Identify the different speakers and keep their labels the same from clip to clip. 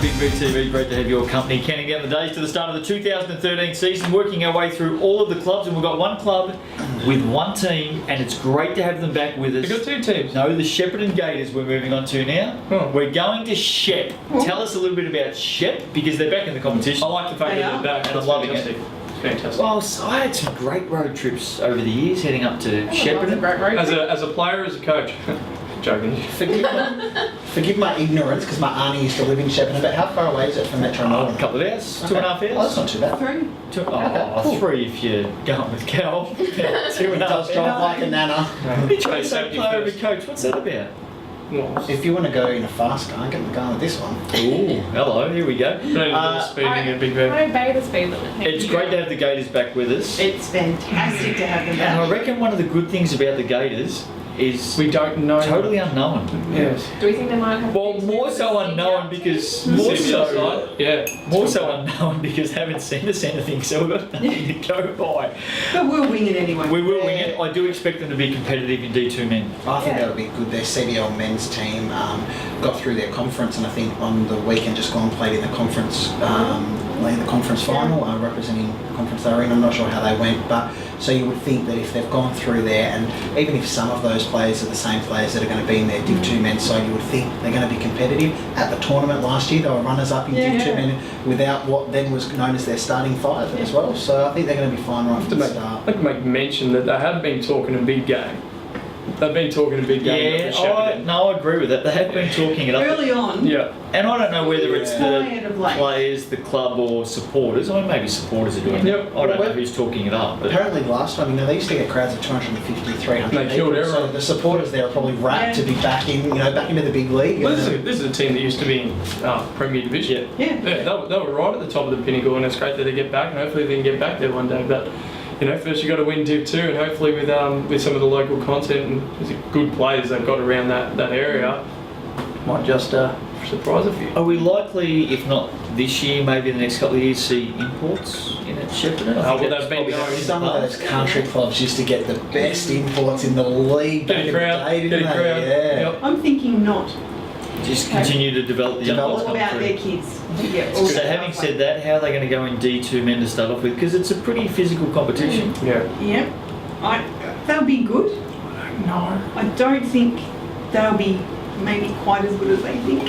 Speaker 1: Big VTV, great to have your company. Counting down the days to the start of the 2013 season, working our way through all of the clubs, and we've got one club with one team, and it's great to have them back with us.
Speaker 2: We've got two teams.
Speaker 1: No, the Shepparton Gators we're moving on to now.
Speaker 2: Oh.
Speaker 1: We're going to Shep. Tell us a little bit about Shep, because they're back in the competition.
Speaker 2: I like the fact that they're back.
Speaker 1: And I'm loving it.
Speaker 2: Fantastic.
Speaker 1: Well, so I had some great road trips over the years, heading up to Shepparton.
Speaker 2: As a player, as a coach. Joking.
Speaker 3: Forgive my ignorance, because my auntie used to live in Shepparton, but how far away is it from Metro
Speaker 1: A
Speaker 3: Melbourne?
Speaker 1: couple of hours,
Speaker 3: Okay.
Speaker 1: 2.5 hours.
Speaker 3: Oh, that's not too bad.
Speaker 1: Three if you're going with Cal. 2.5
Speaker 3: He does drive like a nana.
Speaker 1: He tried to say player over coach. What's that about?
Speaker 3: If you want to go in a fast car, get going with this one.
Speaker 1: Ooh, hello, here we go.
Speaker 2: Speeding a big van.
Speaker 4: I obey the speed limit. Thank
Speaker 1: It's
Speaker 4: you.
Speaker 1: great to have the Gators back with us.
Speaker 5: It's fantastic to have them
Speaker 1: And I
Speaker 5: back.
Speaker 1: reckon one of the good things about the Gators is
Speaker 2: We don't know.
Speaker 1: totally unknown.
Speaker 2: Yes.
Speaker 4: Do we think they might have?
Speaker 1: Well, more so unknown because more so unknown because I haven't seen us anything, so we've got nothing to go by.
Speaker 5: But we'll wing it anyway.
Speaker 1: We will wing it. I do expect them to be competitive in D2 men.
Speaker 3: I think
Speaker 5: Yeah.
Speaker 3: that'll be good. Their CBL men's team got through their conference, and I think on the weekend just gone played in the conference, final, representing the conference they're in. I'm not sure how they went, but so you would think that if they've gone through there, and even if some of those players are the same players that are going to be in their Div 2 men's side, you would think they're going to be competitive. At the tournament last year, they were runners-up in Div 2 men without what then was known as their starting five as well. So I think they're going to be fine right from the start.
Speaker 2: I'd like to make mention that they have been talking a big game. They've been talking a big game.
Speaker 1: Yeah, I agree with that. They have been talking it up.
Speaker 5: Early on,
Speaker 2: Yeah.
Speaker 1: And I don't know whether it's
Speaker 5: quiet
Speaker 1: the
Speaker 5: of late.
Speaker 1: players, the club, or supporters. I mean, maybe supporters are doing it.
Speaker 2: Yep.
Speaker 1: I don't know who's talking it up. But
Speaker 3: Apparently last time, they used to get crowds of 250, 300
Speaker 2: They killed
Speaker 3: people, so
Speaker 2: everyone.
Speaker 3: the supporters there are probably rapt to be back in, back into the big league.
Speaker 2: Well, this is a team that used to be in Premier Division.
Speaker 5: yeah.
Speaker 2: They were right at the top of the pinnacle, and it's great that they get back, and hopefully they can get back there one day. But first you've got to win Div 2, and hopefully with some of the local content and there's good players they've got around that area, might just surprise a few.
Speaker 1: are we likely, if not this year, maybe in the next couple of years, see imports in at Shepparton? I think that's
Speaker 2: they've been
Speaker 1: probably
Speaker 2: going.
Speaker 1: happened in
Speaker 3: Some
Speaker 1: the
Speaker 3: of
Speaker 1: past.
Speaker 3: those country clubs used to get the best imports in the league back
Speaker 2: Get a
Speaker 3: in the
Speaker 2: crowd.
Speaker 3: day, didn't
Speaker 2: Get a
Speaker 3: they?
Speaker 2: crowd.
Speaker 3: Yeah.
Speaker 2: Yep.
Speaker 5: I'm thinking not.
Speaker 1: Just continue to develop the young
Speaker 3: Develop
Speaker 1: ones
Speaker 5: All
Speaker 1: come
Speaker 5: about
Speaker 1: through.
Speaker 5: their kids. Yeah, all
Speaker 1: So
Speaker 5: that
Speaker 1: having
Speaker 5: stuff.
Speaker 1: said that, how are they going to go in D2 men to start off with? Because it's a pretty physical competition.
Speaker 2: Yeah.
Speaker 5: Yeah. They'll be good.
Speaker 2: No.
Speaker 5: I don't think they'll be maybe quite as good as they think.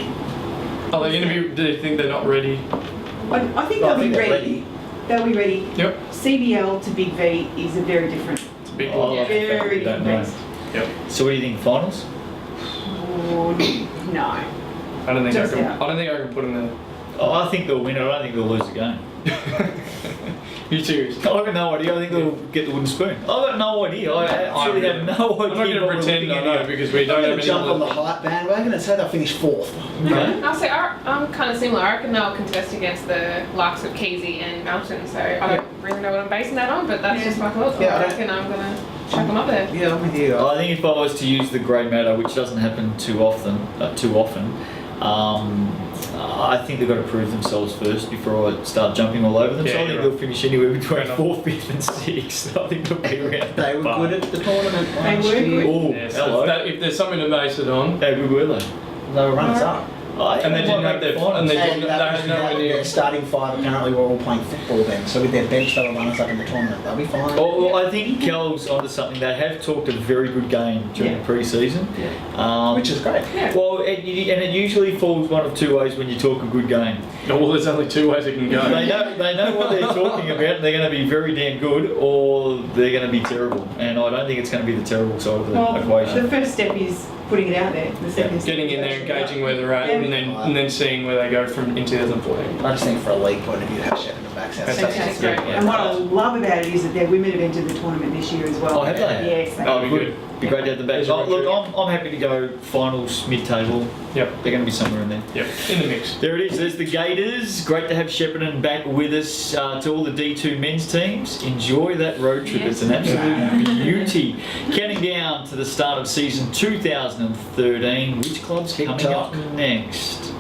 Speaker 2: Are they going to be? Do you think they're not ready?
Speaker 5: I think
Speaker 3: Well, I
Speaker 5: they'll
Speaker 3: think
Speaker 5: be
Speaker 3: they're
Speaker 5: ready. They'll be ready.
Speaker 2: Yep.
Speaker 5: CBL to Big V is a very different,
Speaker 2: It's a big
Speaker 1: Oh,
Speaker 2: one.
Speaker 1: yeah.
Speaker 5: very
Speaker 1: Don't
Speaker 5: different
Speaker 1: know.
Speaker 5: beast.
Speaker 2: Yep.
Speaker 1: So what do you think, finals?
Speaker 5: Oh, no.
Speaker 2: I don't think
Speaker 5: Just
Speaker 2: I can.
Speaker 5: out.
Speaker 2: I don't think I can put them there.
Speaker 1: Oh, I think they'll win it. I don't think they'll lose the game.
Speaker 2: You serious?
Speaker 1: I've got no idea. I think they'll get the wooden spoon. I've got no idea. I actually have no idea.
Speaker 2: I'm not going to
Speaker 1: what we're
Speaker 2: pretend
Speaker 1: looking
Speaker 2: I
Speaker 1: at
Speaker 2: know
Speaker 1: here.
Speaker 2: because we
Speaker 3: I'm
Speaker 2: don't
Speaker 3: going
Speaker 2: have
Speaker 3: to
Speaker 2: any.
Speaker 3: jump on the hype bandwagon and say they'll finish fourth.
Speaker 1: Okay.
Speaker 4: I'll say I'm kind of similar. I reckon they'll contest against the likes of Keysy and Melton. So I don't really know what I'm basing that on, but that's just my thoughts.
Speaker 3: Yeah,
Speaker 4: I reckon I'm gonna chuck them up there.
Speaker 3: Yeah, I'm with you.
Speaker 1: I think if I was to use the grey matter, which doesn't happen too often, I think they've got to prove themselves first before I start jumping all over them.
Speaker 2: Yeah,
Speaker 1: so I think
Speaker 2: you're
Speaker 1: they'll finish anywhere between
Speaker 2: Fair
Speaker 1: 4th, 5th and 6th. I think they'll be around
Speaker 3: They
Speaker 1: that
Speaker 3: were
Speaker 1: mark.
Speaker 3: good at the tournament
Speaker 5: They
Speaker 3: last
Speaker 5: were
Speaker 3: year.
Speaker 5: good.
Speaker 1: Oh,
Speaker 2: Yeah, so
Speaker 1: hello.
Speaker 2: if there's something to base it on,
Speaker 1: How good were they?
Speaker 3: They were runners up.
Speaker 2: and they didn't have their and they
Speaker 3: And
Speaker 2: didn't
Speaker 3: that
Speaker 2: they
Speaker 3: was
Speaker 2: had nowhere near.
Speaker 3: their starting five apparently were all playing football then. So with their bench, they were runners up in the tournament. They'll be fine.
Speaker 1: Well, I think Kel's onto something. They have talked a very good game during the pre-season.
Speaker 3: Which is great.
Speaker 1: Well, it usually falls one of two ways when you talk a good game.
Speaker 2: Oh, well, there's only two ways it can go.
Speaker 1: They know what they're talking about, and they're going to be very damn good, or they're going to be terrible. And I don't think it's going to be the terrible side of the
Speaker 5: Well,
Speaker 1: equation.
Speaker 5: the first step is putting it out there. The second step
Speaker 2: Getting in
Speaker 5: is
Speaker 2: there,
Speaker 5: actually-
Speaker 2: engaging where they're at,
Speaker 5: Yeah.
Speaker 2: and then seeing where they go from in 2014.
Speaker 3: I just think for a league point of view, have Shepparton back south.
Speaker 5: Fantastic.
Speaker 1: Yeah, yeah.
Speaker 5: And what I love about it is that their women have entered the tournament this year as well.
Speaker 1: Oh, have they?
Speaker 5: Yes, they
Speaker 1: Oh,
Speaker 5: have.
Speaker 1: good. Be great to have them back.
Speaker 2: There's a
Speaker 1: Oh, look,
Speaker 2: road
Speaker 1: I'm happy to go finals, mid-table.
Speaker 2: Yep.
Speaker 1: They're going to be somewhere in there.
Speaker 2: Yep. In the mix.
Speaker 1: There it is. There's the Gators. Great to have Shepparton back with us. To all the D2 men's teams, enjoy that road trip. It's an absolute beauty. Counting down to the start of season 2013. Which club's coming up next?